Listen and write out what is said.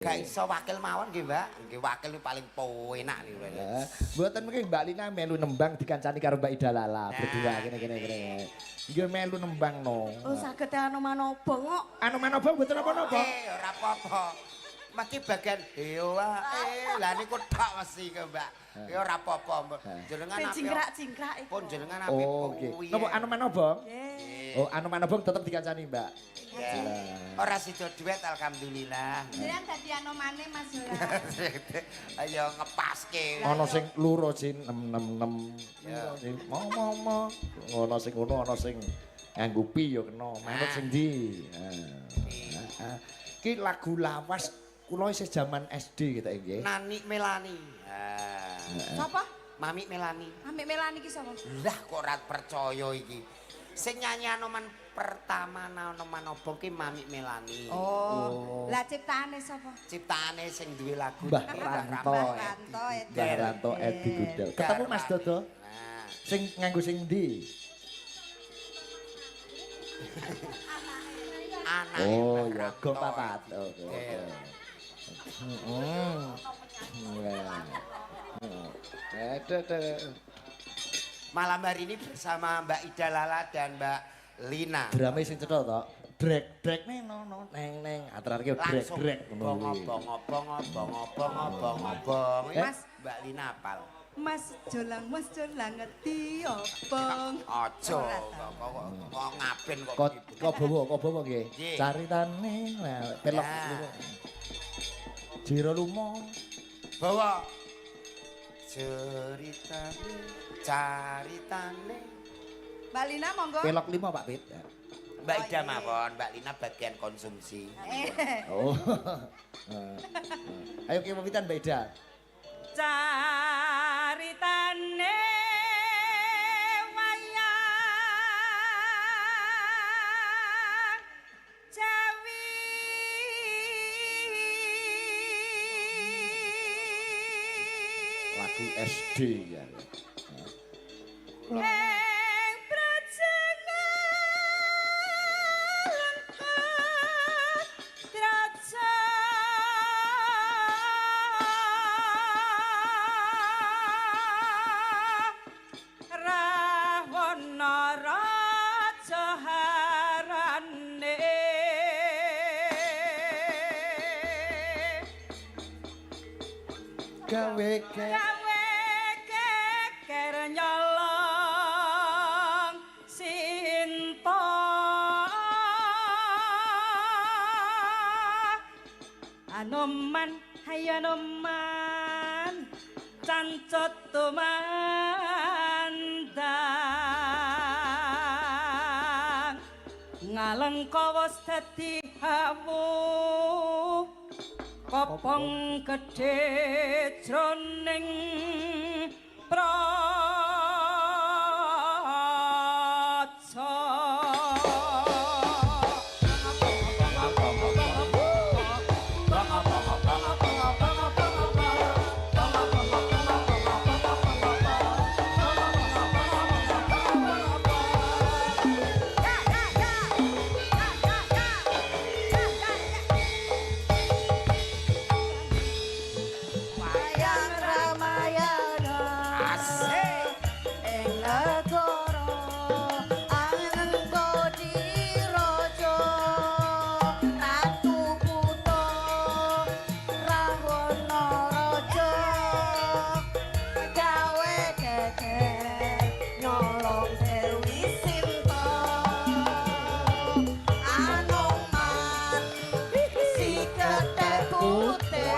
Gak iso wakil mawon nggih, Mbak. Nggih wakil paling enak niku. Mboten mriki Mbak Lina melu nembang dikancani karo Mbak Ida Lala berdua kene. Nggih melu nembang no. Oh saged Anoman-obong kok. Anoman-obong mboten apa-apa. Ora apa-apa. Mesti bagian lah niku tok mesti ke Mbak. Ya ora apa-apa. Jenengan apik. Cingkrak-cingkrak iku. Pun jenengan apik. Oh nggih. Napa Anoman-obong? Oh Anoman-obong tetep dikancani Mbak. Ora sida duet alhamdulillah. Jenengan dadi anomane Mas Yola. Ayo ngepaske. Ana sing loro sing 666. Mau. Ana sing ngono ana sing nganggo pi ya kena. Manut sing ndi? Ki lagu lawas kula isih jaman SD gitu nggih. Nani Melani. Sapa? Mami Melani. Mami Melani ki sapa? Lah kok ora percaya iki. Sing nyanyi Anoman pertama Anoman obong ki Mami Melani. Oh. Lah ciptaane sapa? Ciptaane sing duwe lagu Mbah iki Ranto. Kanto itu. Mbah Ranto Edi Gudel. Ketemu Mas Dodo. Nah, Sing nganggo sing ndi? anake Oh Mbah ya Ranto. go papat. Oke. Malam hari ini bersama Mbak Ida Lala dan Mbak Lina. Drame sing cetha to. Drek neng neng atrarke Langsung drek ngono kuwi. bong. Mas Mbak Lina apal. Mas Jolang ngerti obong. Aja kok ngaben kok gitu. Kok bawa nggih. Nggih. Caritane pelok. Jiro lumo. Bawa caritane Mbak Lina monggo. Pelok 5 Pak Pit. Mbak Ida mawon, Mbak Lina bagian konsumsi. Oh. Ayo ki pamitan Mbak Ida. Caritane wayang Jawi Lagu SD ya. Ing brajangan Draja Rawana Raja Harane Gawe gawe keker nyolong Sinta Anoman hayo Anoman cancut tumandang ngalengkawas dadi hawu kopong gedhe jroning praja Wayang Ramayana. Asik. Ing negara Anengkodi raja Ratu Kuta Rawana raja gawe geger nyolong Dewi Sinta Anoman si gedhe putih